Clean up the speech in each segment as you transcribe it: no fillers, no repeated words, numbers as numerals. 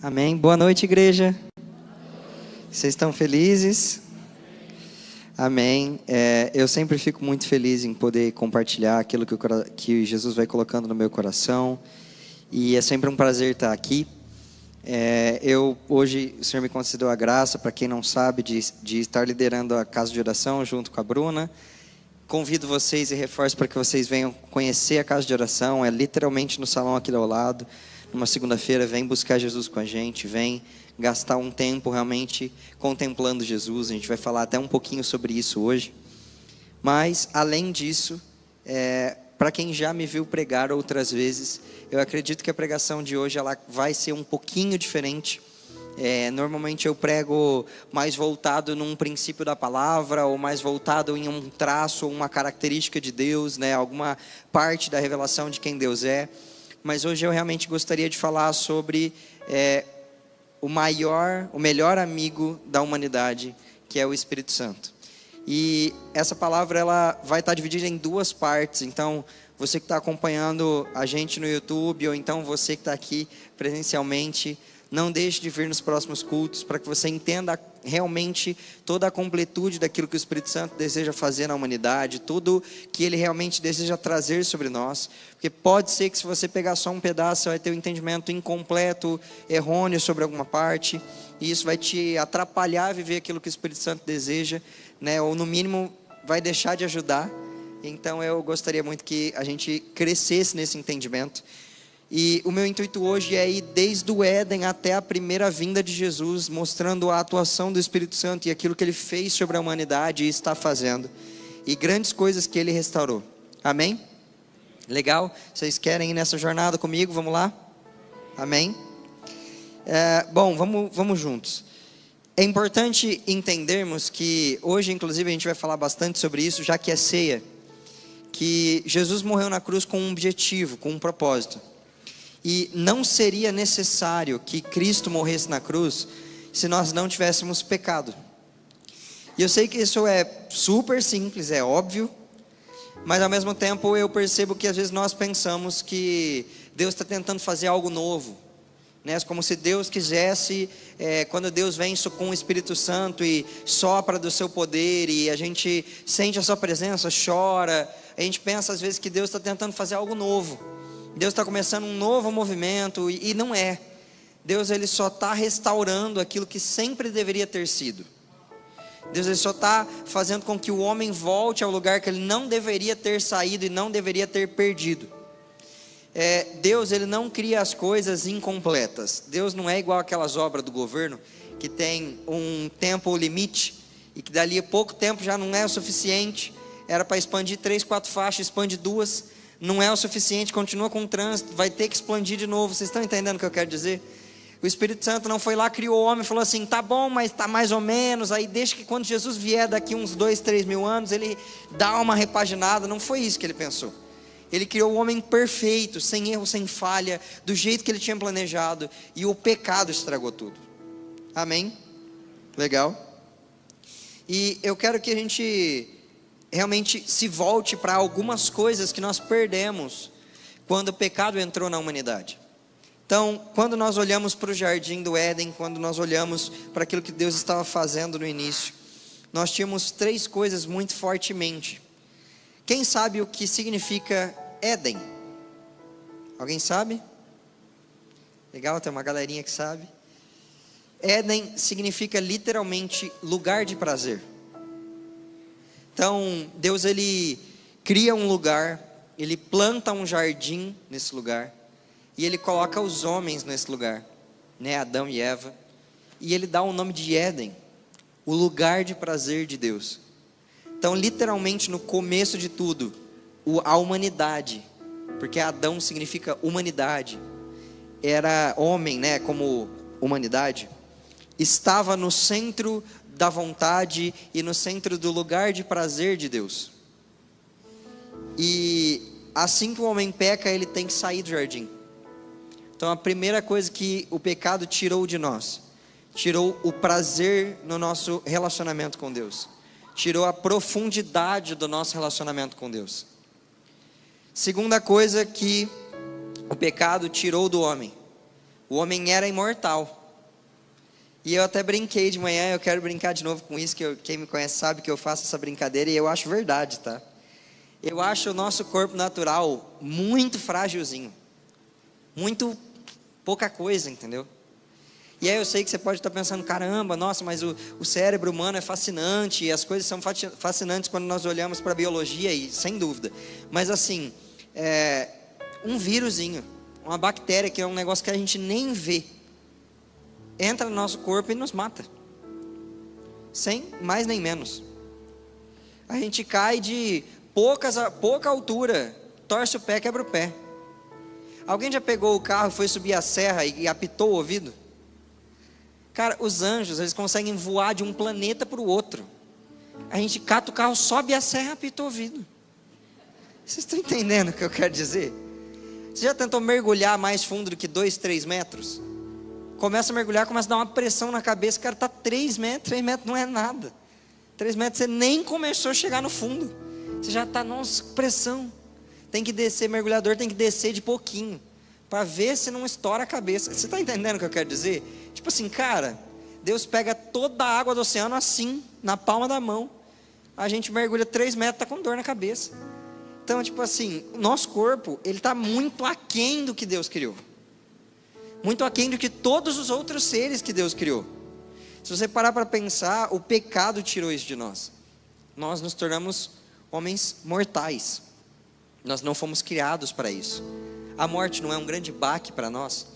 Amém. Boa noite, igreja. Vocês estão felizes? Amém. Eu sempre fico muito feliz em poder compartilhar aquilo que Jesus vai colocando no meu coração. E é sempre um prazer estar aqui. Hoje o Senhor me concedeu a graça, para quem não sabe, de estar liderando a casa de oração junto com a Bruna. Convido vocês e reforço para que vocês venham conhecer a casa de oração. É literalmente no salão aqui ao lado. Numa segunda-feira, vem buscar Jesus com a gente, vem gastar um tempo realmente contemplando Jesus. A gente vai falar até um pouquinho sobre isso hoje. Mas, além disso, para quem já me viu pregar outras vezes, eu acredito que a pregação de hoje ela vai ser um pouquinho diferente. Normalmente eu prego mais voltado num princípio da palavra, ou mais voltado em um traço, uma característica de Deus, né? Alguma parte da revelação de quem Deus é. Mas hoje eu realmente gostaria de falar sobre o melhor amigo da humanidade, que é o Espírito Santo. E essa palavra ela vai estar dividida em duas partes. Então, você que está acompanhando a gente no YouTube, ou então você que está aqui presencialmente, não deixe de vir nos próximos cultos, para que você entenda realmente toda a completude daquilo que o Espírito Santo deseja fazer na humanidade, tudo que Ele realmente deseja trazer sobre nós. Porque pode ser que se você pegar só um pedaço, você vai ter um entendimento incompleto, errôneo sobre alguma parte, e isso vai te atrapalhar a viver aquilo que o Espírito Santo deseja, né? Ou no mínimo vai deixar de ajudar. Então eu gostaria muito que a gente crescesse nesse entendimento. E o meu intuito hoje é ir desde o Éden até a primeira vinda de Jesus, mostrando a atuação do Espírito Santo e aquilo que Ele fez sobre a humanidade e está fazendo, e grandes coisas que Ele restaurou. Amém? Legal? Vocês querem ir nessa jornada comigo? Vamos lá? Amém? Bom, vamos juntos. É importante entendermos que hoje, inclusive, a gente vai falar bastante sobre isso, já que é ceia, que Jesus morreu na cruz com um objetivo, com um propósito. E não seria necessário que Cristo morresse na cruz se nós não tivéssemos pecado. E eu sei que isso é super simples, é óbvio, mas ao mesmo tempo eu percebo que às vezes nós pensamos que Deus está tentando fazer algo novo, né? Como se Deus quisesse, quando Deus vem com o Espírito Santo e sopra do seu poder, e a gente sente a sua presença, chora, a gente pensa às vezes que Deus está tentando fazer algo novo. Deus está começando um novo movimento, e não é. Deus ele só está restaurando aquilo que sempre deveria ter sido. Deus ele só está fazendo com que o homem volte ao lugar que ele não deveria ter saído e não deveria ter perdido. Deus ele não cria as coisas incompletas. Deus não é igual aquelas obras do governo que tem um tempo limite e que dali a pouco tempo já não é o suficiente. Era para expandir 3, 4 faixas, expande 2. Não é o suficiente, continua com o trânsito, vai ter que expandir de novo. Vocês estão entendendo o que eu quero dizer? O Espírito Santo não foi lá, criou o homem e falou assim, tá bom, mas tá mais ou menos, aí deixa que quando Jesus vier daqui uns 2, 3 mil anos, ele dá uma repaginada. Não foi isso que ele pensou. Ele criou o homem perfeito, sem erro, sem falha, do jeito que ele tinha planejado, e o pecado estragou tudo. Amém? Legal? E eu quero que a gente realmente se volte para algumas coisas que nós perdemos quando o pecado entrou na humanidade. Então, quando nós olhamos para o jardim do Éden, quando nós olhamos para aquilo que Deus estava fazendo no início, nós tínhamos 3 coisas muito fortemente. Quem sabe o que significa Éden? Alguém sabe? Legal, tem uma galerinha que sabe. Éden significa literalmente lugar de prazer. Então, Deus ele cria um lugar, Ele planta um jardim nesse lugar, e Ele coloca os homens nesse lugar, né? Adão e Eva, e Ele dá o nome de Éden, o lugar de prazer de Deus. Então, literalmente no começo de tudo, a humanidade, porque Adão significa humanidade, era homem, né? Como humanidade, estava no centro da vontade e no centro do lugar de prazer de Deus. E assim que o homem peca, ele tem que sair do jardim. Então a primeira coisa que o pecado tirou de nós, tirou o prazer no nosso relacionamento com Deus, tirou a profundidade do nosso relacionamento com Deus. Segunda coisa que o pecado tirou do homem O homem era imortal. E eu até brinquei de manhã, eu quero brincar de novo com isso, quem me conhece sabe que eu faço essa brincadeira e eu acho verdade, tá? Eu acho o nosso corpo natural muito frágilzinho. Muito pouca coisa, entendeu? E aí eu sei que você pode estar pensando, caramba, nossa, mas o cérebro humano é fascinante, e as coisas são fascinantes quando nós olhamos para a biologia, e sem dúvida. Mas assim, um vírusinho, uma bactéria, que é um negócio que a gente nem vê, entra no nosso corpo e nos mata. Sem mais nem menos. A gente cai de pouca altura, torce o pé, quebra o pé. Alguém já pegou o carro, foi subir a serra e apitou o ouvido? Cara, os anjos, eles conseguem voar de um planeta para o outro. A gente cata o carro, sobe a serra e apita o ouvido. Vocês estão entendendo o que eu quero dizer? Você já tentou mergulhar mais fundo do que 2, 3 metros? Começa a mergulhar, começa a dar uma pressão na cabeça, o cara está 3 metros, 3 metros não é nada. 3 metros você nem começou a chegar no fundo. Você já está, nossa, pressão. Tem que descer, mergulhador tem que descer de pouquinho, para ver se não estoura a cabeça. Você está entendendo o que eu quero dizer? Tipo assim, cara, Deus pega toda a água do oceano assim, na palma da mão. A gente mergulha 3 metros, está com dor na cabeça. Então, tipo assim, o nosso corpo, ele está muito aquém do que Deus criou. Muito aquém do que todos os outros seres que Deus criou. Se você parar para pensar, o pecado tirou isso de nós. Nós nos tornamos homens mortais. Nós não fomos criados para isso. A morte não é um grande baque para nós?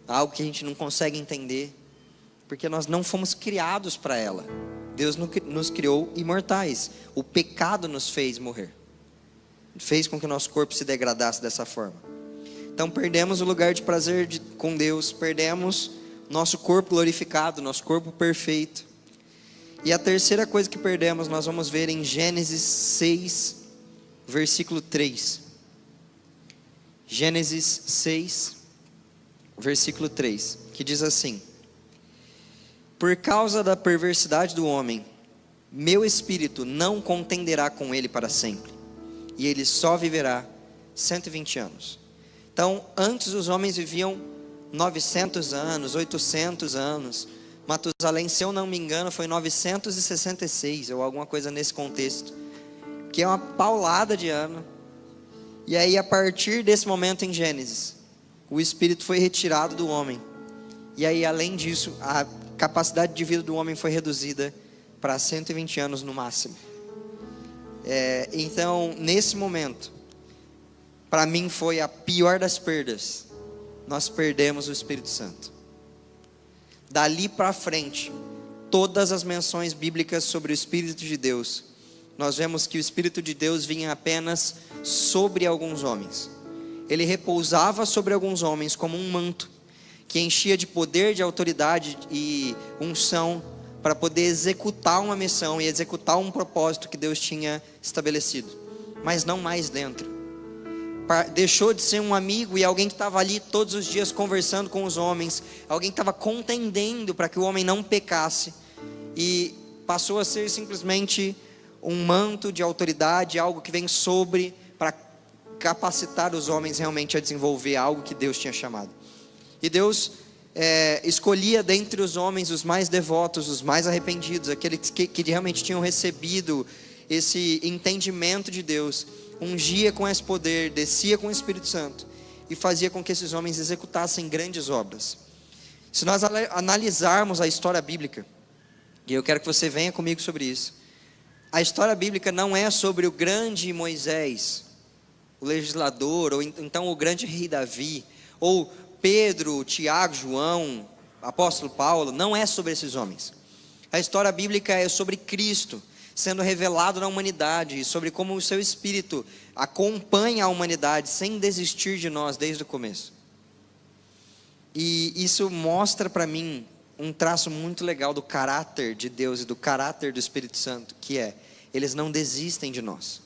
Algo que a gente não consegue entender. Porque nós não fomos criados para ela. Deus nos criou imortais. O pecado nos fez morrer. Fez com que o nosso corpo se degradasse dessa forma. Então perdemos o lugar de prazer com Deus. Perdemos nosso corpo glorificado, nosso corpo perfeito. E a terceira coisa que perdemos, nós vamos ver em Gênesis 6, versículo 3. Gênesis 6, versículo 3, que diz assim: por causa da perversidade do homem, meu espírito não contenderá com ele para sempre, e ele só viverá 120 anos. Então, antes os homens viviam 900 anos, 800 anos. Matusalém, se eu não me engano, foi 966, ou alguma coisa nesse contexto, que é uma paulada de ano. E aí, a partir desse momento em Gênesis, o espírito foi retirado do homem. E aí, além disso, a capacidade de vida do homem foi reduzida para 120 anos no máximo. Então, nesse momento, para mim foi a pior das perdas. Nós perdemos o Espírito Santo. Dali para frente, todas as menções bíblicas sobre o Espírito de Deus, nós vemos que o Espírito de Deus vinha apenas sobre alguns homens. Ele repousava sobre alguns homens como um manto, que enchia de poder, de autoridade e unção, para poder executar uma missão e executar um propósito que Deus tinha estabelecido. Mas não mais dentro. Deixou de ser um amigo e alguém que estava ali todos os dias conversando com os homens, alguém que estava contendendo para que o homem não pecasse, e passou a ser simplesmente um manto de autoridade, algo que vem sobre, para capacitar os homens realmente a desenvolver algo que Deus tinha chamado. E Deus escolhia dentre os homens os mais devotos, os mais arrependidos, aqueles que realmente tinham recebido esse entendimento de Deus, ungia com esse poder, descia com o Espírito Santo e fazia com que esses homens executassem grandes obras. Se nós analisarmos a história bíblica, e eu quero que você venha comigo sobre isso, a história bíblica não é sobre o grande Moisés, o legislador, ou então o grande rei Davi, ou Pedro, Tiago, João, apóstolo Paulo. Não é sobre esses homens. A história bíblica é sobre Cristo sendo revelado na humanidade, e sobre como o seu Espírito acompanha a humanidade sem desistir de nós desde o começo. E isso mostra para mim um traço muito legal do caráter de Deus e do caráter do Espírito Santo, que é, eles não desistem de nós.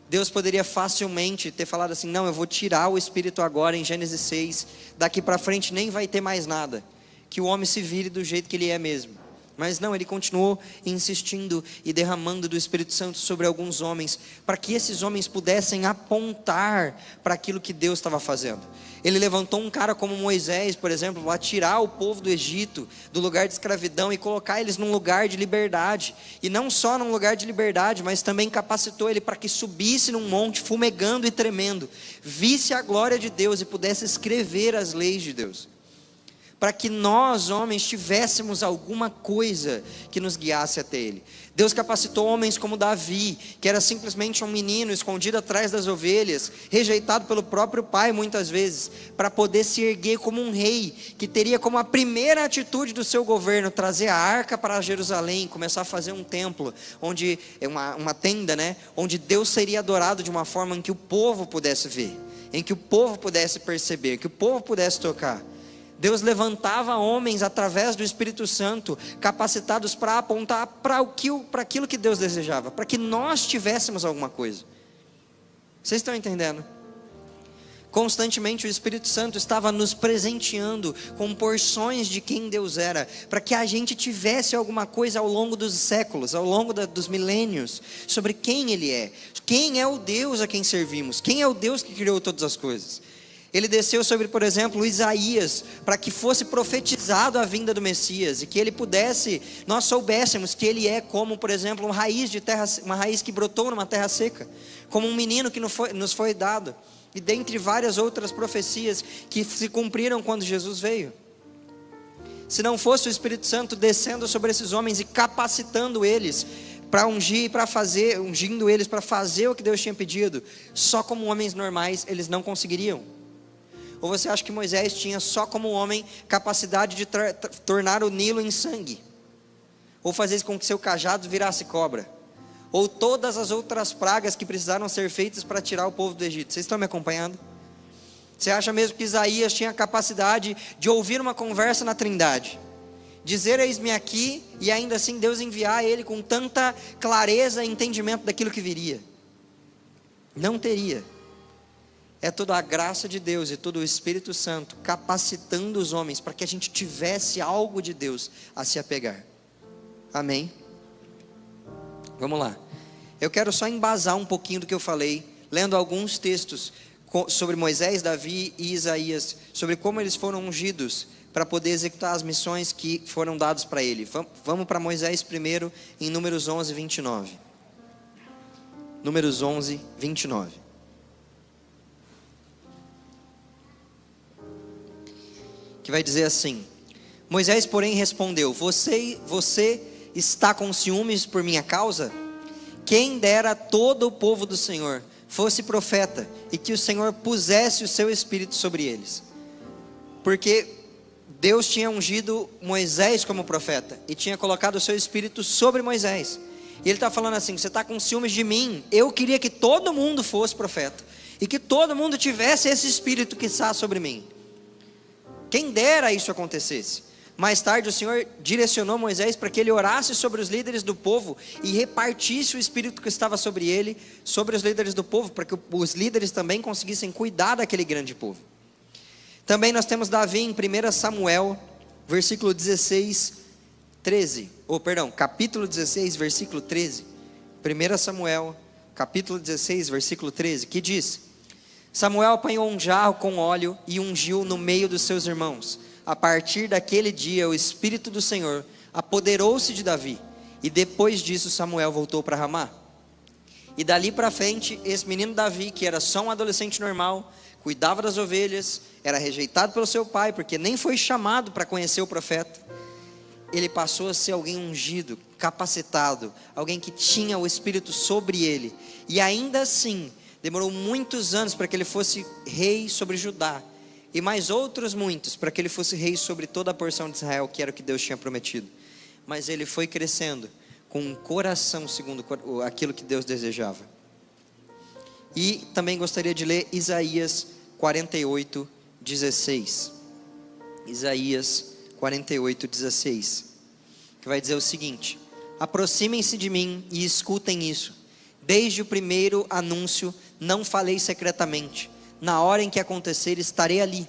Deus poderia facilmente ter falado assim: não, eu vou tirar o Espírito agora em Gênesis 6, daqui para frente nem vai ter mais nada, que o homem se vire do jeito que ele é mesmo. Mas não, ele continuou insistindo e derramando do Espírito Santo sobre alguns homens, para que esses homens pudessem apontar para aquilo que Deus estava fazendo. Ele levantou um cara como Moisés, por exemplo, para tirar o povo do Egito, do lugar de escravidão, e colocar eles num lugar de liberdade. E não só num lugar de liberdade, mas também capacitou ele para que subisse num monte, fumegando e tremendo, visse a glória de Deus e pudesse escrever as leis de Deus. Para que nós, homens, tivéssemos alguma coisa que nos guiasse até Ele. Deus capacitou homens como Davi, que era simplesmente um menino escondido atrás das ovelhas, rejeitado pelo próprio pai muitas vezes, para poder se erguer como um rei, que teria como a primeira atitude do seu governo, trazer a arca para Jerusalém, começar a fazer um templo, onde uma tenda, onde Deus seria adorado de uma forma em que o povo pudesse ver, em que o povo pudesse perceber, que o povo pudesse tocar. Deus levantava homens através do Espírito Santo, capacitados para apontar para aquilo que Deus desejava, para que nós tivéssemos alguma coisa. Vocês estão entendendo? Constantemente o Espírito Santo estava nos presenteando com porções de quem Deus era, para que a gente tivesse alguma coisa ao longo dos séculos, ao longo dos milênios, sobre quem Ele é, quem é o Deus a quem servimos, quem é o Deus que criou todas as coisas. Ele desceu sobre, por exemplo, Isaías, para que fosse profetizado a vinda do Messias, e que ele pudesse, nós soubéssemos que ele é como, por exemplo, uma raiz que brotou numa terra seca, como um menino que nos foi dado, e dentre várias outras profecias que se cumpriram quando Jesus veio. Se não fosse o Espírito Santo descendo sobre esses homens e capacitando eles para ungir e para fazer, ungindo eles para fazer o que Deus tinha pedido, só como homens normais eles não conseguiriam. Ou você acha que Moisés tinha só como homem capacidade de tornar o Nilo em sangue? Ou fazer com que seu cajado virasse cobra? Ou todas as outras pragas que precisaram ser feitas para tirar o povo do Egito? Vocês estão me acompanhando? Você acha mesmo que Isaías tinha a capacidade de ouvir uma conversa na Trindade? Dizer eis-me aqui, e ainda assim Deus enviar ele com tanta clareza e entendimento daquilo que viria? Não teria. É toda a graça de Deus e todo o Espírito Santo capacitando os homens para que a gente tivesse algo de Deus a se apegar. Amém? Vamos lá. Eu quero só embasar um pouquinho do que eu falei, lendo alguns textos sobre Moisés, Davi e Isaías, sobre como eles foram ungidos para poder executar as missões que foram dadas para ele. Vamos para Moisés primeiro, em Números 11, 29. Números 11, 29. Que vai dizer assim: Moisés, porém, respondeu: Você está com ciúmes por minha causa? Quem dera todo o povo do Senhor fosse profeta, e que o Senhor pusesse o seu espírito sobre eles. Porque Deus tinha ungido Moisés como profeta, e tinha colocado o seu espírito sobre Moisés. E ele está falando assim: você está com ciúmes de mim? Eu queria que todo mundo fosse profeta, e que todo mundo tivesse esse espírito que está sobre mim. Quem dera isso acontecesse. Mais tarde o Senhor direcionou Moisés para que ele orasse sobre os líderes do povo e repartisse o espírito que estava sobre ele, sobre os líderes do povo, para que os líderes também conseguissem cuidar daquele grande povo. Também nós temos Davi em 1 Samuel, versículo 16, 13. Capítulo 16, versículo 13. 1 Samuel, capítulo 16, versículo 13, que diz: Samuel apanhou um jarro com óleo e ungiu no meio dos seus irmãos. A partir daquele dia, o Espírito do Senhor apoderou-se de Davi. E depois disso, Samuel voltou para Ramá. E dali para frente, esse menino Davi, que era só um adolescente normal, cuidava das ovelhas, era rejeitado pelo seu pai, porque nem foi chamado para conhecer o profeta. Ele passou a ser alguém ungido, capacitado, alguém que tinha o Espírito sobre ele. E ainda assim, demorou muitos anos para que ele fosse rei sobre Judá, e mais outros muitos para que ele fosse rei sobre toda a porção de Israel, que era o que Deus tinha prometido. Mas ele foi crescendo com um coração segundo aquilo que Deus desejava. E também gostaria de ler Isaías 48, 16. Isaías 48, 16, que vai dizer o seguinte: aproximem-se de mim e escutem isso. Desde o primeiro anúncio não falei secretamente. Na hora em que acontecer, estarei ali.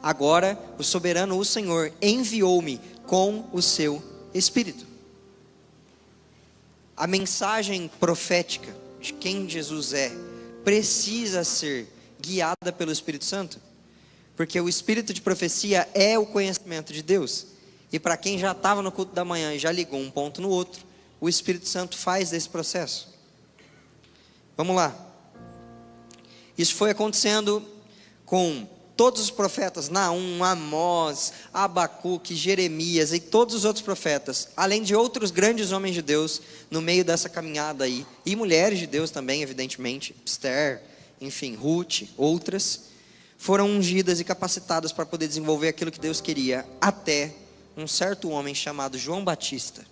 Agora o soberano, o Senhor, enviou-me com o seu Espírito. A mensagem profética de quem Jesus é precisa ser guiada pelo Espírito Santo, porque o espírito de profecia é o conhecimento de Deus. E para quem já estava no culto da manhã e já ligou um ponto no outro, o Espírito Santo faz desse processo. Vamos lá. Isso foi acontecendo com todos os profetas, Naum, Amós, Abacuque, Jeremias e todos os outros profetas, além de outros grandes homens de Deus no meio dessa caminhada aí, e mulheres de Deus também, evidentemente, Esther, enfim, Ruth, outras, foram ungidas e capacitadas para poder desenvolver aquilo que Deus queria, até um certo homem chamado João Batista.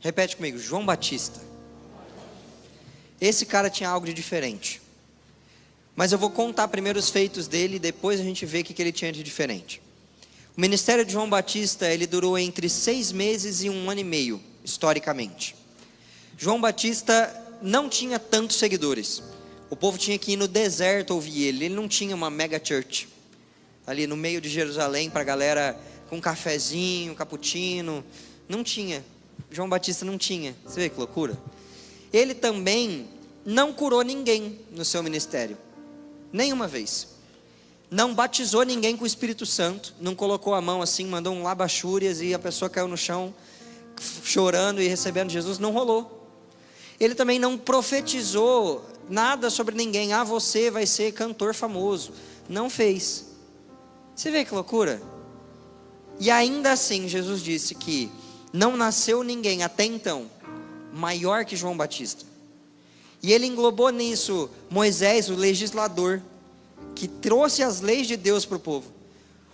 Repete comigo, João Batista. Esse cara tinha algo de diferente. Mas eu vou contar primeiro os feitos dele e depois a gente vê o que ele tinha de diferente. O ministério de João Batista, ele durou entre 6 meses e 1 ano e meio, historicamente. João Batista não tinha tantos seguidores. O povo tinha que ir no deserto ouvir ele. Ele não tinha uma mega church ali no meio de Jerusalém para a galera com cafezinho, cappuccino. Não tinha. João Batista não tinha. Você vê que loucura? Ele também não curou ninguém no seu ministério. Nenhuma vez. Não batizou ninguém com o Espírito Santo. Não colocou a mão assim, mandou um labachúrias e a pessoa caiu no chão chorando e recebendo Jesus. Não rolou. Ele também não profetizou nada sobre ninguém. Ah, você vai ser cantor famoso. Não fez. Você vê que loucura? E ainda assim Jesus disse que não nasceu ninguém até então maior que João Batista. E ele englobou nisso Moisés, o legislador, que trouxe as leis de Deus para o povo.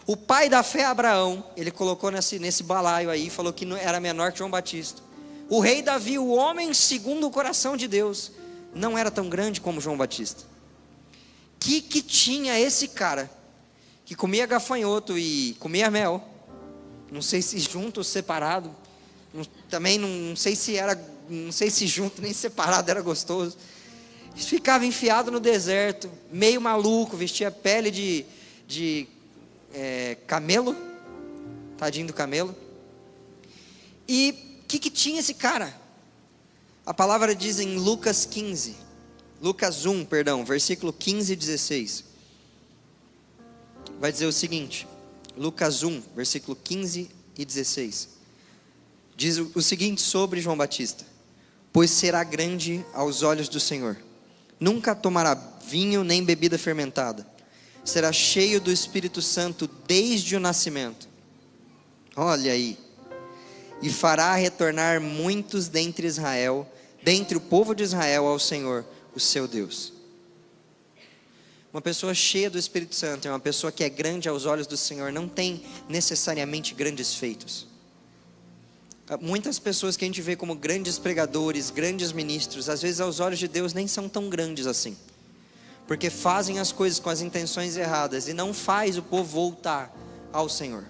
O pai da fé, Abraão, ele colocou nesse balaio aí, falou que não era menor que João Batista. O rei Davi, o homem segundo o coração de Deus, não era tão grande como João Batista. Que tinha esse cara, que comia gafanhoto e comia mel, não sei se junto ou separado, também não sei se junto nem separado era gostoso. Ficava enfiado no deserto, meio maluco, vestia pele de camelo, tadinho do camelo. E o que tinha esse cara? A palavra diz em Lucas 1, versículo 15 e 16. Vai dizer o seguinte, Lucas 1, versículo 15 e 16. Diz o seguinte sobre João Batista: pois será grande aos olhos do Senhor, nunca tomará vinho nem bebida fermentada, será cheio do Espírito Santo desde o nascimento. Olha aí. E fará retornar muitos dentre o povo de Israel ao Senhor, o seu Deus. Uma pessoa cheia do Espírito Santo é uma pessoa que é grande aos olhos do Senhor, não tem necessariamente grandes feitos. Muitas pessoas que a gente vê como grandes pregadores, grandes ministros, às vezes aos olhos de Deus nem são tão grandes assim, porque fazem as coisas com as intenções erradas e não faz o povo voltar ao Senhor.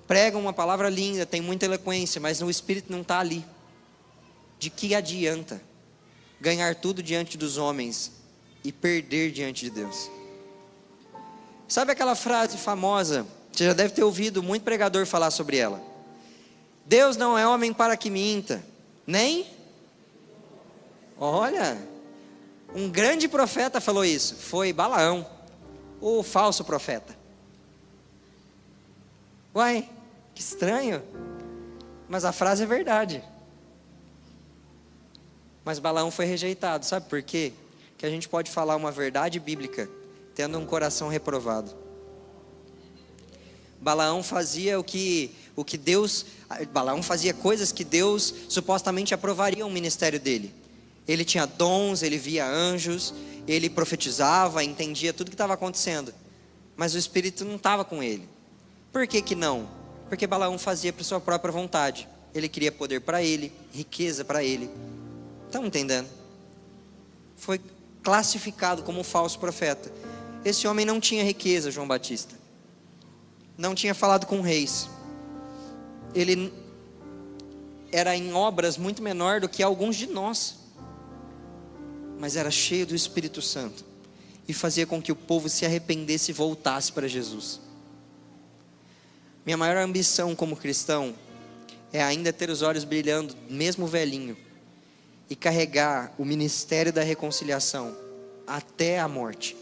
Pregam uma palavra linda, tem muita eloquência, mas o Espírito não está ali. De que adianta ganhar tudo diante dos homens e perder diante de Deus? Sabe aquela frase famosa, você já deve ter ouvido muito pregador falar sobre ela: Deus não é homem para que minta, nem... Olha, um grande profeta falou isso, foi Balaão, o falso profeta. Uai, que estranho, mas a frase é verdade. Mas Balaão foi rejeitado, sabe por quê? Que a gente pode falar uma verdade bíblica tendo um coração reprovado. Balaão fazia Balaão fazia coisas que Deus supostamente aprovaria o ministério dele. Ele tinha dons, ele via anjos, ele profetizava, entendia tudo que estava acontecendo, mas o Espírito não estava com ele. Por que não? Porque Balaão fazia por sua própria vontade. Ele queria poder para ele, riqueza para ele. Estão entendendo? Foi classificado como um falso profeta. Esse homem não tinha riqueza, João Batista. Não tinha falado com reis. Ele era em obras muito menor do que alguns de nós, mas era cheio do Espírito Santo e fazia com que o povo se arrependesse e voltasse para Jesus. Minha maior ambição como cristão é ainda ter os olhos brilhando, mesmo velhinho, e carregar o ministério da reconciliação até a morte.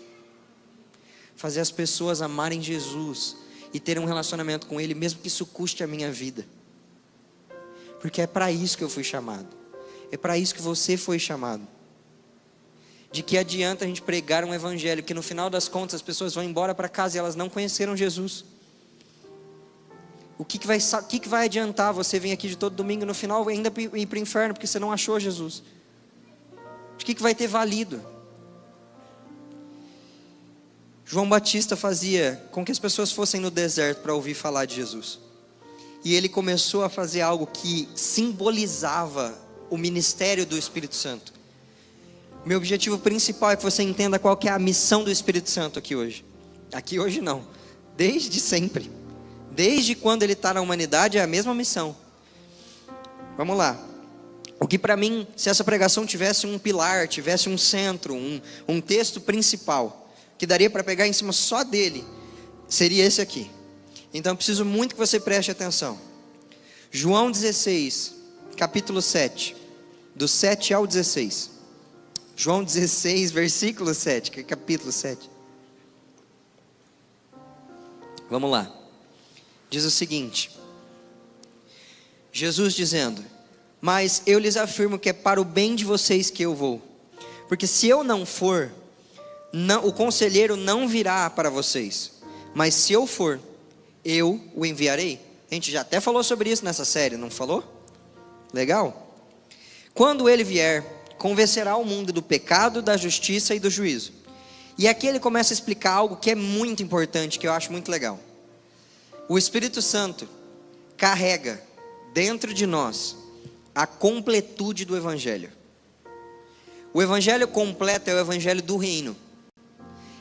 Fazer as pessoas amarem Jesus e terem um relacionamento com Ele, mesmo que isso custe a minha vida. Porque é para isso que eu fui chamado. É para isso que você foi chamado. De que adianta a gente pregar um evangelho que no final das contas as pessoas vão embora para casa e elas não conheceram Jesus? O que vai adiantar você vir aqui de todo domingo e no final ainda ir para o inferno porque você não achou Jesus? O que vai ter valido? João Batista fazia com que as pessoas fossem no deserto para ouvir falar de Jesus. E ele começou a fazer algo que simbolizava o ministério do Espírito Santo. Meu objetivo principal é que você entenda qual que é a missão do Espírito Santo aqui hoje. Aqui hoje não, desde sempre. Desde quando ele está na humanidade é a mesma missão. Vamos lá. O que para mim, se essa pregação tivesse um pilar, tivesse um centro, um texto principal, que daria para pegar em cima só dele, seria esse aqui. Então eu preciso muito que você preste atenção. João 16, capítulo 7, do 7 ao 16. João 16, versículo 7, que é capítulo 7. Vamos lá. Diz o seguinte: Jesus dizendo: mas eu lhes afirmo que é para o bem de vocês que eu vou. Porque se eu não for, o conselheiro não virá para vocês, mas se eu for, eu o enviarei. A gente já até falou sobre isso nessa série, não falou? Legal? Quando ele vier, convencerá o mundo do pecado, da justiça e do juízo. E aqui ele começa a explicar algo que é muito importante, que eu acho muito legal. O Espírito Santo carrega dentro de nós a completude do Evangelho. O Evangelho completo é o Evangelho do reino.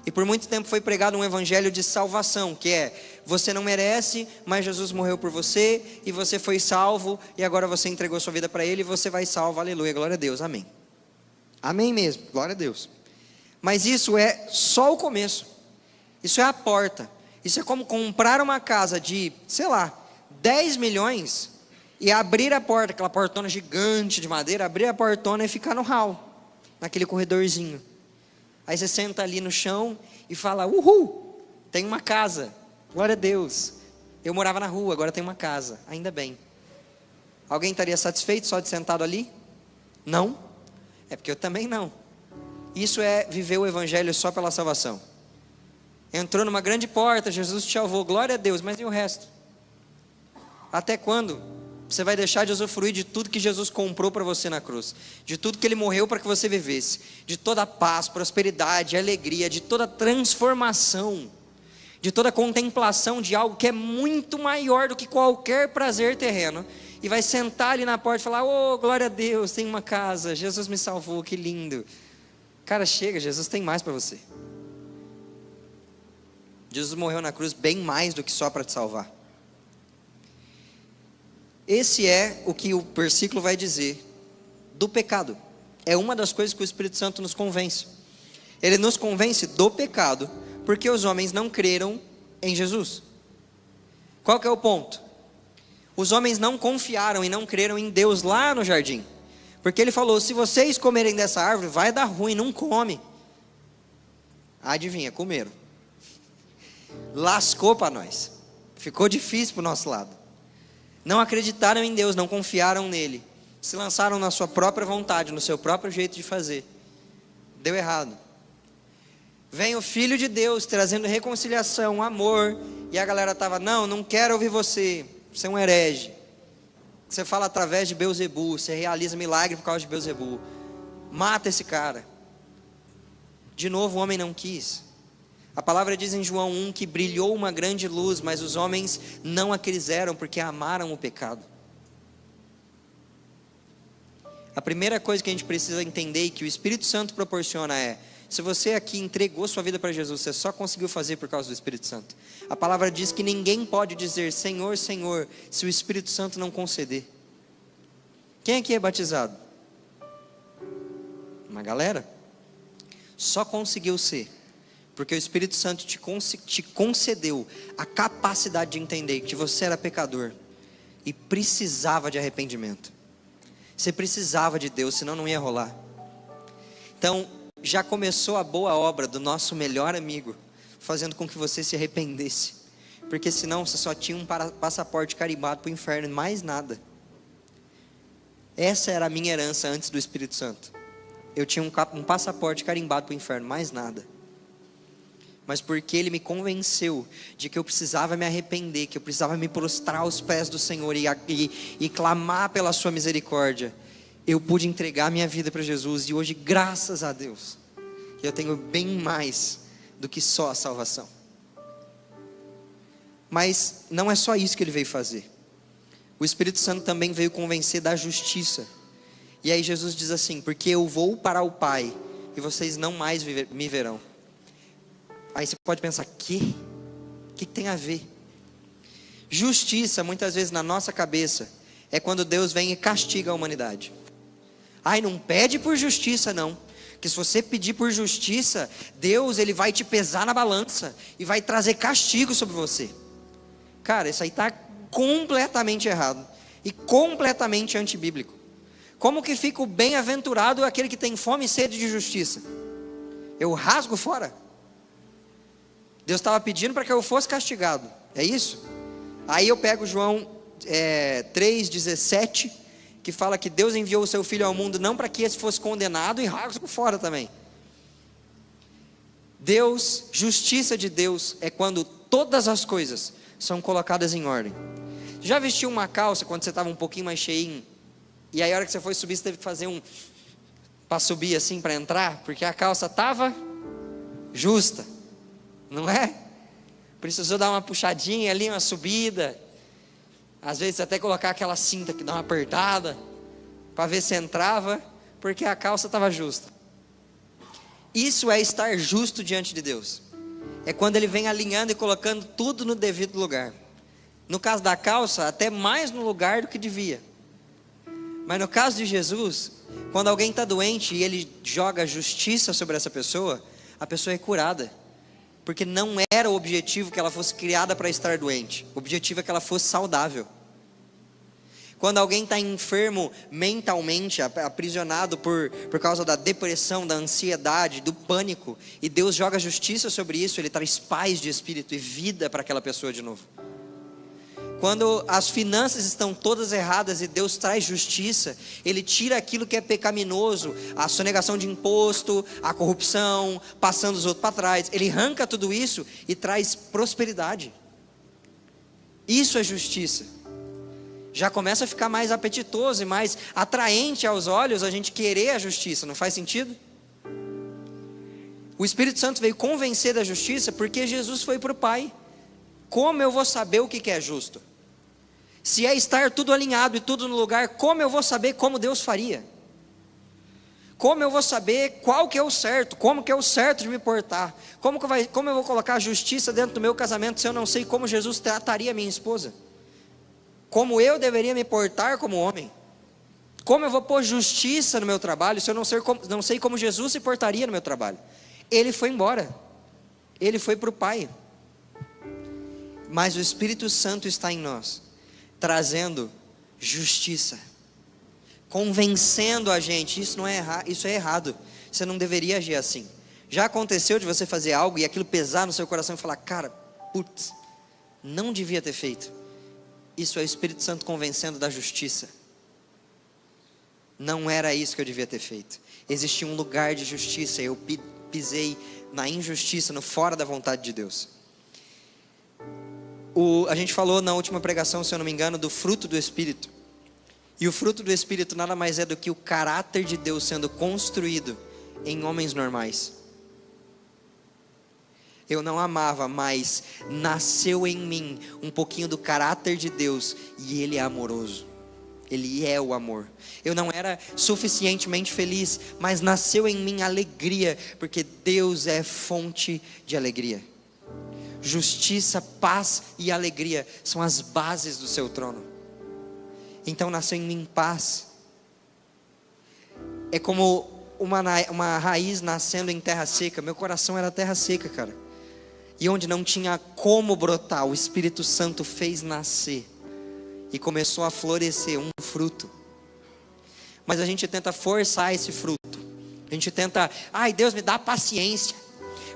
E por muito tempo foi pregado um evangelho de salvação, que é: você não merece, mas Jesus morreu por você, e você foi salvo, e agora você entregou sua vida para Ele, e você vai salvo, aleluia, glória a Deus, amém. Amém mesmo, glória a Deus. Mas isso é só o começo, isso é a porta. Isso é como comprar uma casa de, sei lá, 10 milhões, e abrir a porta, aquela portona gigante de madeira, abrir a portona e ficar no hall, naquele corredorzinho. Aí você senta ali no chão e fala: uhul, tem uma casa, glória a Deus. Eu morava na rua, agora tem uma casa, ainda bem. Alguém estaria satisfeito só de sentado ali? Não? É porque eu também não. Isso é viver o evangelho só pela salvação. Entrou numa grande porta, Jesus te salvou, glória a Deus, mas e o resto? Até quando você vai deixar de usufruir de tudo que Jesus comprou para você na cruz, de tudo que Ele morreu para que você vivesse, de toda a paz, prosperidade, alegria, de toda a transformação, de toda a contemplação de algo que é muito maior do que qualquer prazer terreno, e vai sentar ali na porta e falar: oh, glória a Deus, tem uma casa, Jesus me salvou, que lindo. Cara, chega, Jesus tem mais para você. Jesus morreu na cruz bem mais do que só para te salvar. Esse é o que o versículo vai dizer do pecado. É uma das coisas que o Espírito Santo nos convence. Ele nos convence do pecado, porque os homens não creram em Jesus. Qual que é o ponto? Os homens não confiaram e não creram em Deus lá no jardim. Porque Ele falou: se vocês comerem dessa árvore, vai dar ruim, não come. Adivinha, comeram. Lascou para nós. Ficou difícil para o nosso lado. Não acreditaram em Deus, não confiaram nele, se lançaram na sua própria vontade, no seu próprio jeito de fazer. Deu errado. Vem o Filho de Deus trazendo reconciliação, amor, e a galera estava: não quero ouvir você é um herege, você fala através de Beelzebul, você realiza milagre por causa de Beelzebul, mata esse cara. De novo o homem não quis. A palavra diz em João 1 que brilhou uma grande luz, mas os homens não a quiseram porque amaram o pecado. A primeira coisa que a gente precisa entender e que o Espírito Santo proporciona é: se você aqui entregou sua vida para Jesus, você só conseguiu fazer por causa do Espírito Santo. A palavra diz que ninguém pode dizer Senhor, Senhor, se o Espírito Santo não conceder. Quem aqui é batizado? Uma galera. Só conseguiu ser Porque o Espírito Santo te concedeu a capacidade de entender que você era pecador e precisava de arrependimento. Você precisava de Deus, senão não ia rolar. Então, já começou a boa obra do nosso melhor amigo, fazendo com que você se arrependesse. Porque senão você só tinha um passaporte carimbado para o inferno e mais nada. Essa era a minha herança antes do Espírito Santo. Eu tinha um passaporte carimbado para o inferno, mais nada. Mas porque Ele me convenceu de que eu precisava me arrepender, que eu precisava me prostrar aos pés do Senhor e clamar pela sua misericórdia, eu pude entregar minha vida para Jesus. E hoje, graças a Deus, eu tenho bem mais do que só a salvação. Mas não é só isso que Ele veio fazer. O Espírito Santo também veio convencer da justiça. E aí Jesus diz assim: porque eu vou para o Pai e vocês não mais me verão. Aí você pode pensar, o que tem a ver? Justiça, muitas vezes na nossa cabeça, é quando Deus vem e castiga a humanidade. Ai, não pede por justiça não, que se você pedir por justiça, Deus Ele vai te pesar na balança e vai trazer castigo sobre você. Cara, isso aí está completamente errado e completamente antibíblico. Como que fica o bem-aventurado aquele que tem fome e sede de justiça? Eu rasgo fora. Deus estava pedindo para que eu fosse castigado, é isso? Aí eu pego João 3,17, que fala que Deus enviou o seu Filho ao mundo não para que esse fosse condenado, e rasgo fora também. Deus, justiça de Deus é quando todas as coisas são colocadas em ordem. Já vestiu uma calça quando você estava um pouquinho mais cheinho, e aí a hora que você foi subir, você teve que fazer para subir assim, para entrar, porque a calça estava justa, não é? Precisou dar uma puxadinha ali, uma subida, às vezes até colocar aquela cinta que dá uma apertada, para ver se entrava, porque a calça estava justa. Isso é estar justo diante de Deus. É quando Ele vem alinhando e colocando tudo no devido lugar. No caso da calça, até mais no lugar do que devia. Mas no caso de Jesus, quando alguém está doente e Ele joga justiça sobre essa pessoa, a pessoa é curada. Porque não era o objetivo que ela fosse criada para estar doente. O objetivo é que ela fosse saudável. Quando alguém está enfermo mentalmente, aprisionado por causa da depressão, da ansiedade, do pânico, e Deus joga justiça sobre isso, Ele traz paz de espírito e vida para aquela pessoa de novo. Quando as finanças estão todas erradas e Deus traz justiça, Ele tira aquilo que é pecaminoso, a sonegação de imposto, a corrupção, passando os outros para trás. Ele arranca tudo isso e traz prosperidade. Isso é justiça. Já começa a ficar mais apetitoso e mais atraente aos olhos a gente querer a justiça, não faz sentido? O Espírito Santo veio convencer da justiça porque Jesus foi para o Pai. Como eu vou saber o que é justo? Se é estar tudo alinhado e tudo no lugar, como eu vou saber como Deus faria? Como eu vou saber qual que é o certo? Como que é o certo de me portar? Como eu vou colocar a justiça dentro do meu casamento se eu não sei como Jesus trataria a minha esposa? Como eu deveria me portar como homem? Como eu vou pôr justiça no meu trabalho se eu não sei como Jesus se portaria no meu trabalho? Ele foi embora. Ele foi para o Pai. Mas o Espírito Santo está em nós, trazendo justiça, convencendo a gente, isso é errado, você não deveria agir assim. Já aconteceu de você fazer algo e aquilo pesar no seu coração e falar, cara, putz, não devia ter feito. Isso é o Espírito Santo convencendo da justiça. Não era isso que eu devia ter feito. Existia um lugar de justiça, eu pisei na injustiça, no fora da vontade de Deus. A gente falou na última pregação, se eu não me engano, do fruto do Espírito. E o fruto do Espírito nada mais é do que o caráter de Deus sendo construído em homens normais. Eu não amava, mas nasceu em mim um pouquinho do caráter de Deus, e Ele é amoroso. Ele é o amor. Eu não era suficientemente feliz, mas nasceu em mim alegria, porque Deus é fonte de alegria. Justiça, paz e alegria são as bases do seu trono. Então nasceu em mim paz. É como uma raiz nascendo em terra seca. Meu coração era terra seca, cara. E onde não tinha como brotar, o Espírito Santo fez nascer. E começou a florescer um fruto. Mas a gente tenta forçar esse fruto. A gente tenta, ai Deus me dá paciência.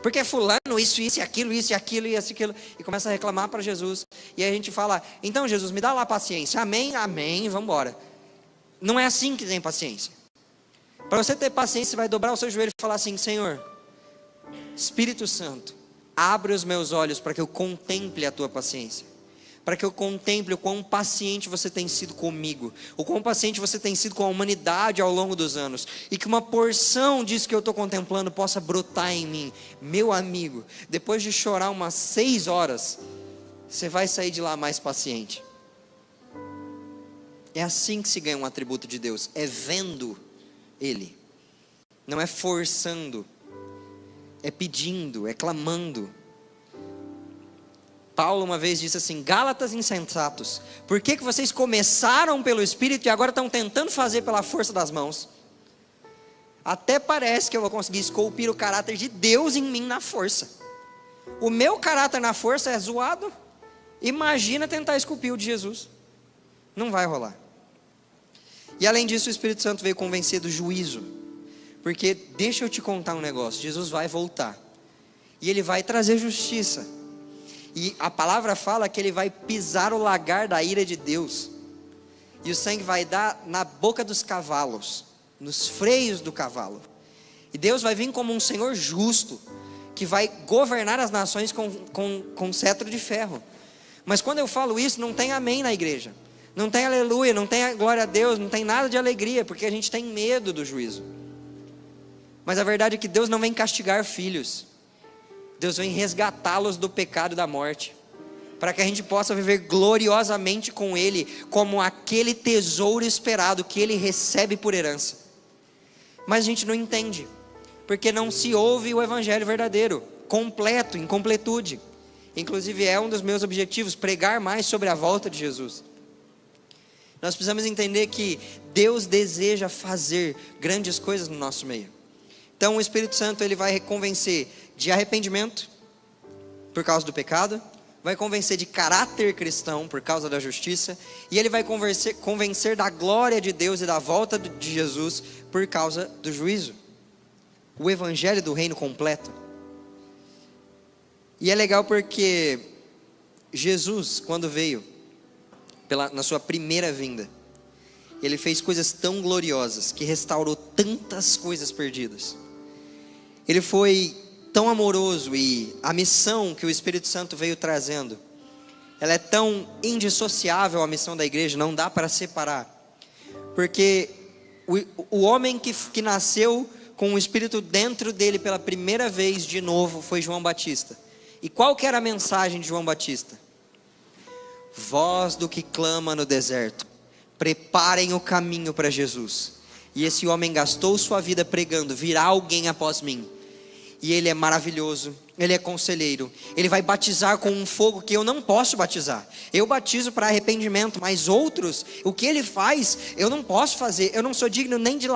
Porque fulano, isso e aquilo, isso e aquilo, isso e aquilo. E começa a reclamar para Jesus. E aí a gente fala, então Jesus, me dá lá paciência. Amém, amém, vamos embora. Não é assim que tem paciência. Para você ter paciência, você vai dobrar o seu joelho e falar assim, Senhor, Espírito Santo, abre os meus olhos para que eu contemple a tua paciência. Para que eu contemple o quão paciente você tem sido comigo. O quão paciente você tem sido com a humanidade ao longo dos anos. E que uma porção disso que eu estou contemplando possa brotar em mim. Meu amigo, depois de chorar umas 6 horas, você vai sair de lá mais paciente. É assim que se ganha um atributo de Deus. É vendo Ele. Não é forçando. É pedindo, é clamando. Paulo uma vez disse assim, Gálatas insensatos, por que vocês começaram pelo Espírito e agora estão tentando fazer pela força das mãos? Até parece que eu vou conseguir esculpir o caráter de Deus em mim na força. O meu caráter na força é zoado. Imagina tentar esculpir o de Jesus. Não vai rolar. E além disso, o Espírito Santo veio convencer do juízo. Porque deixa eu te contar um negócio, Jesus vai voltar. E Ele vai trazer justiça. E a palavra fala que Ele vai pisar o lagar da ira de Deus. E o sangue vai dar na boca dos cavalos, nos freios do cavalo. E Deus vai vir como um Senhor justo, que vai governar as nações com cetro de ferro. Mas quando eu falo isso, não tem amém na igreja. Não tem aleluia, não tem glória a Deus, não tem nada de alegria, porque a gente tem medo do juízo. Mas a verdade é que Deus não vem castigar filhos. Deus vem resgatá-los do pecado e da morte, para que a gente possa viver gloriosamente com Ele, como aquele tesouro esperado que Ele recebe por herança. Mas a gente não entende, porque não se ouve o evangelho verdadeiro, completo, em completude. Inclusive é um dos meus objetivos, pregar mais sobre a volta de Jesus. Nós precisamos entender que Deus deseja fazer grandes coisas no nosso meio. Então o Espírito Santo ele vai convencer de arrependimento por causa do pecado, vai convencer de caráter cristão por causa da justiça, e ele vai convencer da glória de Deus e da volta de Jesus por causa do juízo. O evangelho do reino completo. E é legal porque Jesus, quando veio na sua primeira vinda, Ele fez coisas tão gloriosas, que restaurou tantas coisas perdidas. Ele foi tão amoroso, e a missão que o Espírito Santo veio trazendo, ela é tão indissociável à missão da igreja, não dá para separar. Porque o homem que nasceu com o Espírito dentro dele pela primeira vez de novo foi João Batista. E qual que era a mensagem de João Batista? Voz do que clama no deserto, preparem o caminho para Jesus. E esse homem gastou sua vida pregando, virá alguém após mim. E ele é maravilhoso, ele é conselheiro, ele vai batizar com um fogo que eu não posso batizar. Eu batizo para arrependimento, mas outros, o que ele faz, eu não posso fazer. Eu não sou digno nem de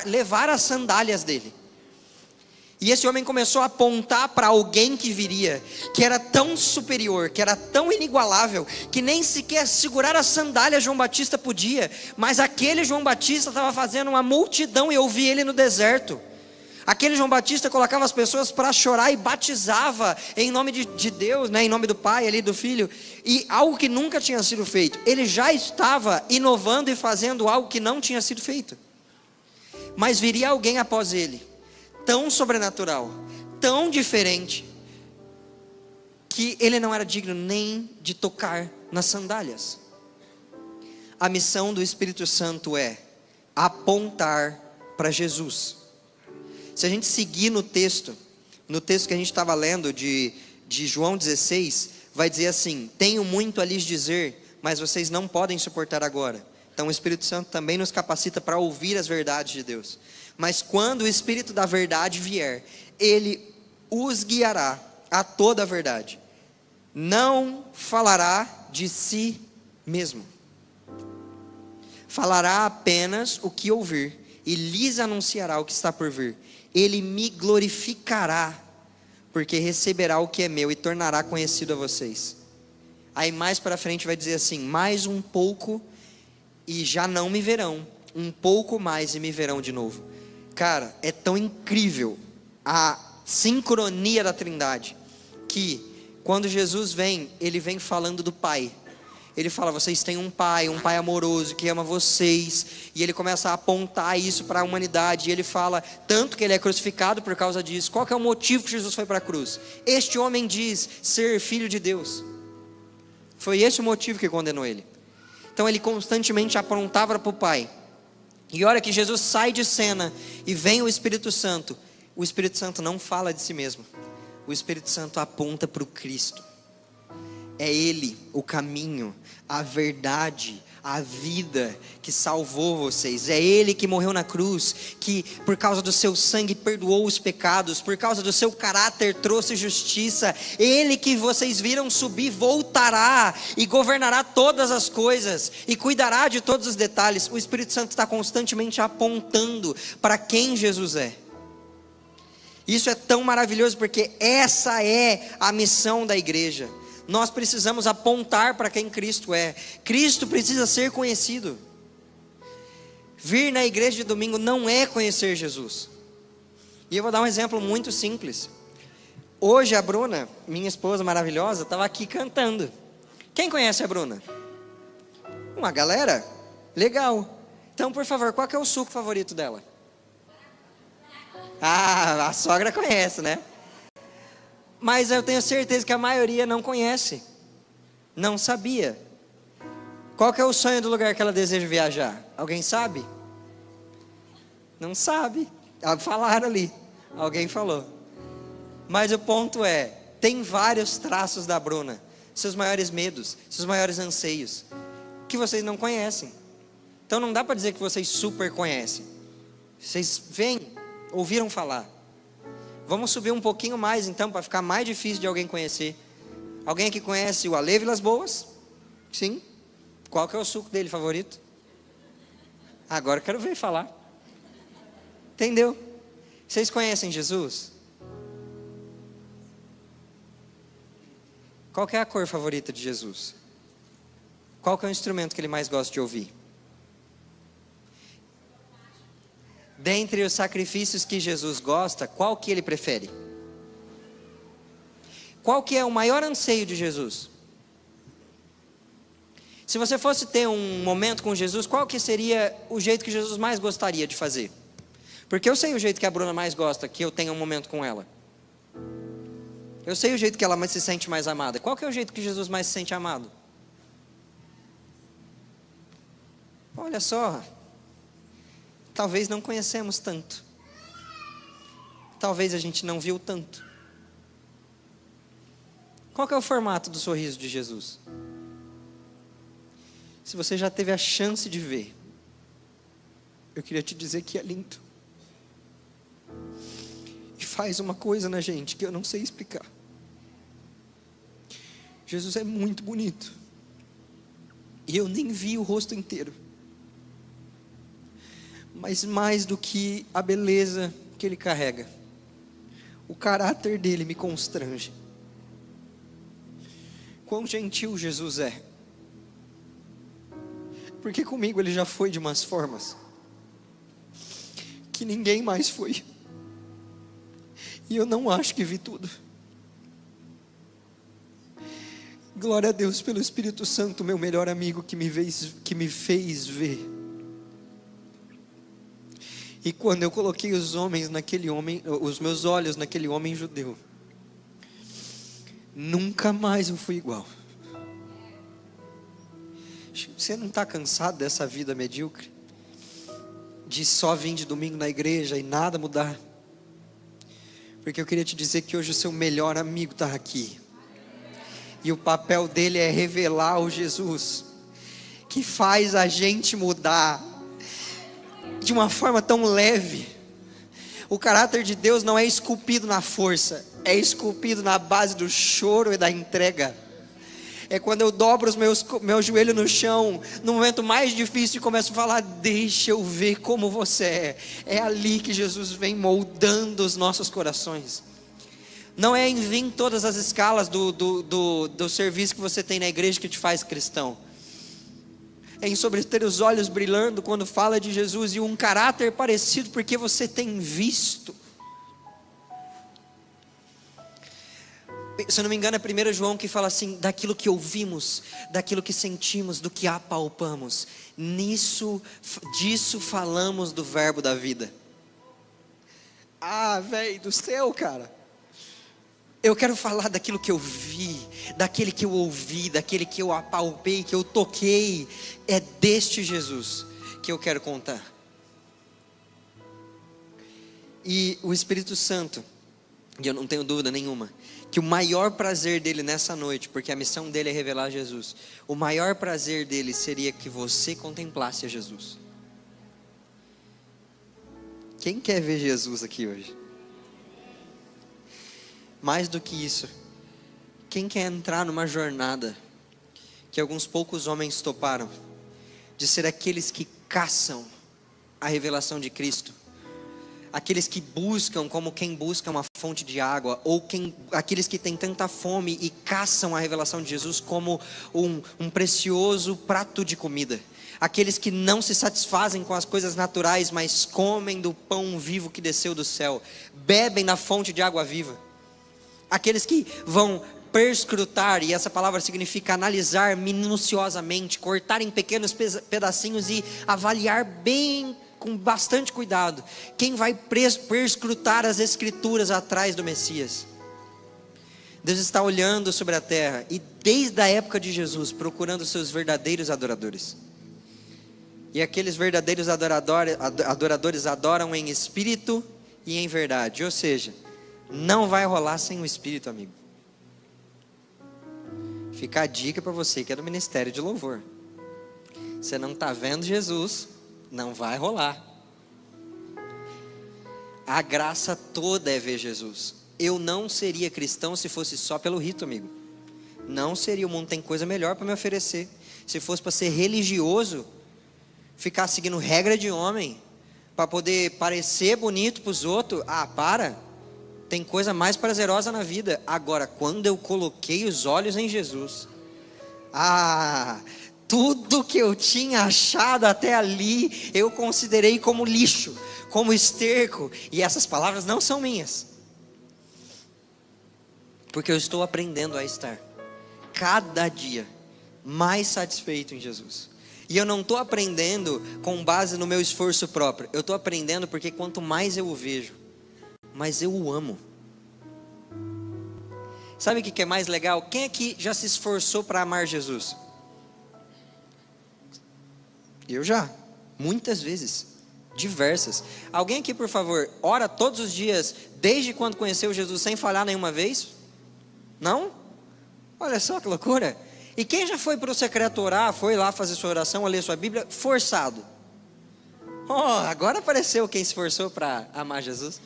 levar as sandálias dele. E esse homem começou a apontar para alguém que viria, que era tão superior, que era tão inigualável, que nem sequer segurar as sandálias João Batista podia. Mas aquele João Batista estava fazendo uma multidão, e eu vi ele no deserto. Aquele João Batista colocava as pessoas para chorar e batizava em nome de Deus, né? Em nome do Pai, ali do Filho. E algo que nunca tinha sido feito. Ele já estava inovando e fazendo algo que não tinha sido feito. Mas viria alguém após ele, tão sobrenatural, tão diferente, que ele não era digno nem de tocar nas sandálias. A missão do Espírito Santo é apontar para Jesus. Se a gente seguir no texto que a gente estava lendo de João 16, vai dizer assim: tenho muito a lhes dizer, mas vocês não podem suportar agora. Então o Espírito Santo também nos capacita para ouvir as verdades de Deus. Mas quando o Espírito da verdade vier, Ele os guiará a toda a verdade. Não falará de si mesmo. Falará apenas o que ouvir, e lhes anunciará o que está por vir. Ele me glorificará, porque receberá o que é meu e tornará conhecido a vocês. Aí mais para frente vai dizer assim: mais um pouco e já não me verão, um pouco mais e me verão de novo. Cara, é tão incrível a sincronia da Trindade, que quando Jesus vem, ele vem falando do Pai. Ele fala: vocês têm um pai amoroso que ama vocês. E ele começa a apontar isso para a humanidade. E ele fala tanto que ele é crucificado por causa disso. Qual que é o motivo que Jesus foi para a cruz? Este homem diz ser filho de Deus. Foi esse o motivo que condenou ele. Então ele constantemente apontava para o Pai. E a hora que Jesus sai de cena e vem o Espírito Santo não fala de si mesmo. O Espírito Santo aponta para o Cristo. É Ele, o caminho, a verdade, a vida que salvou vocês. É Ele que morreu na cruz, que por causa do seu sangue perdoou os pecados, por causa do seu caráter trouxe justiça. Ele que vocês viram subir voltará e governará todas as coisas e cuidará de todos os detalhes. O Espírito Santo está constantemente apontando para quem Jesus é. Isso é tão maravilhoso, porque essa é a missão da igreja. Nós precisamos apontar para quem Cristo é. Cristo precisa ser conhecido. Vir na igreja de domingo não é conhecer Jesus. E eu vou dar um exemplo muito simples. Hoje a Bruna, minha esposa maravilhosa, estava aqui cantando. Quem conhece a Bruna? Uma galera? Legal. Então, por favor, qual que é o suco favorito dela? Ah, a sogra conhece, né? Mas eu tenho certeza que a maioria não conhece, não sabia. Qual que é o sonho do lugar que ela deseja viajar? Alguém sabe? Não sabe. Falaram ali, alguém falou. Mas o ponto é, tem vários traços da Bruna, seus maiores medos, seus maiores anseios, que vocês não conhecem. Então não dá para dizer que vocês super conhecem. Vocês veem, ouviram falar. Vamos subir um pouquinho mais então, para ficar mais difícil de alguém conhecer. Alguém aqui conhece o Ale Vilas Boas? Sim. Qual que é o suco dele favorito? Agora eu quero ver falar. Entendeu? Vocês conhecem Jesus? Qual que é a cor favorita de Jesus? Qual que é o instrumento que ele mais gosta de ouvir? Dentre os sacrifícios que Jesus gosta, qual que ele prefere? Qual que é o maior anseio de Jesus? Se você fosse ter um momento com Jesus, qual que seria o jeito que Jesus mais gostaria de fazer? Porque eu sei o jeito que a Bruna mais gosta, que eu tenha um momento com ela. Eu sei o jeito que ela se sente mais amada. Qual que é o jeito que Jesus mais se sente amado? Olha só. Talvez não conhecemos tanto. Talvez a gente não viu tanto. Qual que é o formato do sorriso de Jesus? Se você já teve a chance de ver, eu queria te dizer que é lindo. E faz uma coisa na gente que eu não sei explicar. Jesus é muito bonito. E eu nem vi o rosto inteiro. Mas mais do que a beleza que ele carrega, o caráter dele me constrange. Quão gentil Jesus é. Porque comigo ele já foi de umas formas que ninguém mais foi. E eu não acho que vi tudo. Glória a Deus pelo Espírito Santo, meu melhor amigo, que me fez ver. E quando eu coloquei os meus olhos naquele homem judeu, nunca mais eu fui igual. Você não está cansado dessa vida medíocre? De só vir de domingo na igreja e nada mudar? Porque eu queria te dizer que hoje o seu melhor amigo está aqui. E o papel dele é revelar o Jesus que faz a gente mudar de uma forma tão leve. O caráter de Deus não é esculpido na força, é esculpido na base do choro e da entrega. É quando eu dobro os meu joelho no chão, no momento mais difícil, e começo a falar: deixa eu ver como você é. É ali que Jesus vem moldando os nossos corações. Não é em vir todas as escalas do serviço que você tem na igreja que te faz cristão. É em sobre ter os olhos brilhando quando fala de Jesus e um caráter parecido porque você tem visto. Se eu não me engano é 1 João que fala assim: daquilo que ouvimos, daquilo que sentimos, do que apalpamos, disso falamos do verbo da vida. Ah, velho do céu, cara. Eu quero falar daquilo que eu vi, daquele que eu ouvi, daquele que eu apalpei, que eu toquei. É deste Jesus que eu quero contar. E o Espírito Santo, e eu não tenho dúvida nenhuma, que o maior prazer dele nessa noite, porque a missão dele é revelar Jesus, o maior prazer dele seria que você contemplasse a Jesus. Quem quer ver Jesus aqui hoje? Mais do que isso, quem quer entrar numa jornada que alguns poucos homens toparam, de ser aqueles que caçam a revelação de Cristo, aqueles que buscam como quem busca uma fonte de água, ou aqueles que têm tanta fome e caçam a revelação de Jesus como um precioso prato de comida, aqueles que não se satisfazem com as coisas naturais, mas comem do pão vivo que desceu do céu, bebem na fonte de água viva, aqueles que vão perscrutar, e essa palavra significa analisar minuciosamente, cortar em pequenos pedacinhos e avaliar bem, com bastante cuidado, quem vai perscrutar as escrituras atrás do Messias. Deus está olhando sobre a terra, e desde a época de Jesus, procurando seus verdadeiros adoradores. E aqueles verdadeiros adoradores adoram em espírito e em verdade. Ou seja, não vai rolar sem o Espírito, amigo. Fica a dica para você que é do ministério de louvor. Você não está vendo Jesus, não vai rolar. A graça toda é ver Jesus. Eu não seria cristão se fosse só pelo rito, amigo. Não seria. O mundo tem coisa melhor para me oferecer. Se fosse para ser religioso, ficar seguindo regra de homem, para poder parecer bonito para os outros, para. Tem coisa mais prazerosa na vida. Agora, quando eu coloquei os olhos em Jesus, tudo que eu tinha achado até ali, eu considerei como lixo, como esterco. E essas palavras não são minhas, porque eu estou aprendendo a estar cada dia mais satisfeito em Jesus. E eu não estou aprendendo com base no meu esforço próprio. Eu estou aprendendo porque quanto mais eu o vejo, mas eu o amo. Sabe o que é mais legal? Quem aqui já se esforçou para amar Jesus? Eu já, muitas vezes, diversas. Alguém aqui, por favor, ora todos os dias, desde quando conheceu Jesus, sem falhar nenhuma vez? Não? Olha só que loucura. E quem já foi para o secreto orar, foi lá fazer sua oração, ler sua Bíblia, forçado? Agora apareceu quem se esforçou para amar Jesus.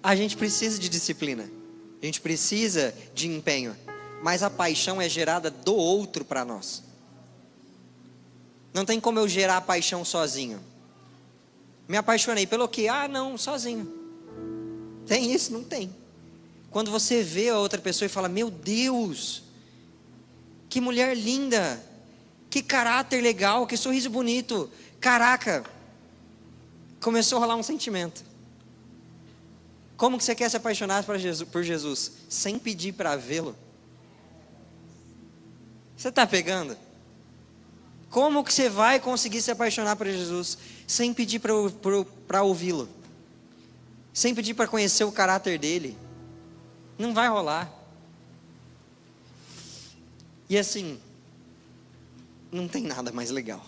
A gente precisa de disciplina, a gente precisa de empenho, mas a paixão é gerada do outro para nós. Não tem como eu gerar a paixão sozinho. Me apaixonei pelo quê? Não, sozinho. Tem isso? Não tem. Quando você vê a outra pessoa e fala: meu Deus, que mulher linda, que caráter legal, que sorriso bonito, caraca, começou a rolar um sentimento. Como que você quer se apaixonar por Jesus? Sem pedir para vê-lo? Você está pegando? Como que você vai conseguir se apaixonar por Jesus? Sem pedir para ouvi-lo? Sem pedir para conhecer o caráter dele? Não vai rolar. E assim, não tem nada mais legal.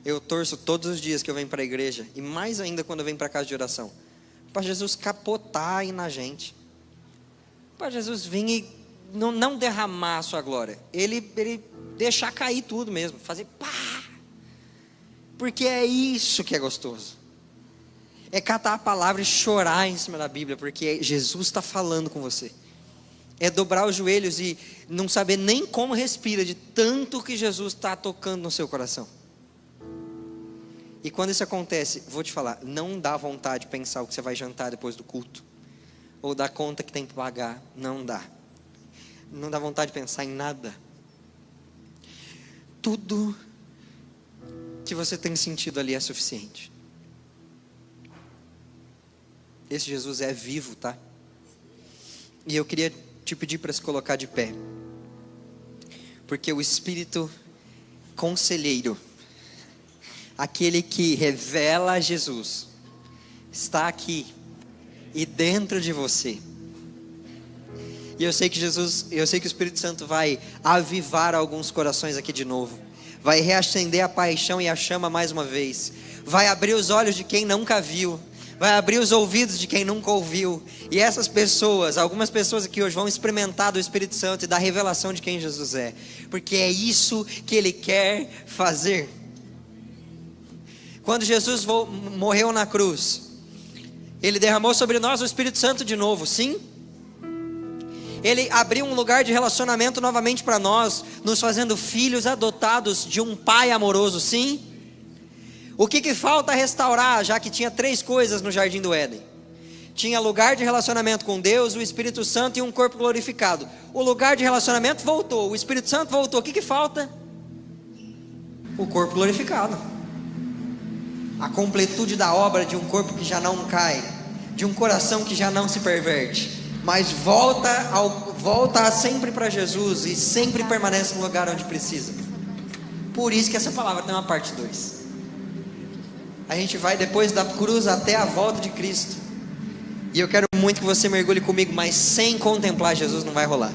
Eu torço todos os dias que eu venho para a igreja, e mais ainda quando eu venho para a casa de oração, para Jesus capotar aí na gente, para Jesus vir e não derramar a sua glória, ele deixar cair tudo mesmo, fazer pá, porque é isso que é gostoso, é catar a palavra e chorar em cima da Bíblia, porque Jesus está falando com você, É dobrar os joelhos e não saber nem como respira, de tanto que Jesus está tocando no seu coração. E quando isso acontece, vou te falar, não dá vontade de pensar o que você vai jantar depois do culto, ou da conta que tem que pagar. Não dá. Não dá vontade de pensar em nada. Tudo que você tem sentido ali é suficiente. Esse Jesus é vivo, tá? E eu queria te pedir para se colocar de pé, porque o Espírito Conselheiro, aquele que revela Jesus, está aqui e dentro de você. E eu sei que o Espírito Santo vai avivar alguns corações aqui de novo, vai reacender a paixão e a chama mais uma vez, vai abrir os olhos de quem nunca viu, vai abrir os ouvidos de quem nunca ouviu. E essas pessoas, algumas pessoas aqui hoje vão experimentar do Espírito Santo e da revelação de quem Jesus é, porque é isso que Ele quer fazer. Quando Jesus morreu na cruz, Ele derramou sobre nós o Espírito Santo de novo, sim. Ele abriu um lugar de relacionamento novamente para nós, nos fazendo filhos adotados de um Pai amoroso, sim. O que falta restaurar, já que tinha 3 coisas no Jardim do Éden? Tinha lugar de relacionamento com Deus, o Espírito Santo e um corpo glorificado. O lugar de relacionamento voltou, o Espírito Santo voltou. O que falta? O corpo glorificado. A completude da obra de um corpo que já não cai, de um coração que já não se perverte, mas volta sempre para Jesus e sempre permanece no lugar onde precisa. Por isso que essa palavra tem uma parte 2. A gente vai depois da cruz até a volta de Cristo. E eu quero muito que você mergulhe comigo, mas sem contemplar Jesus não vai rolar.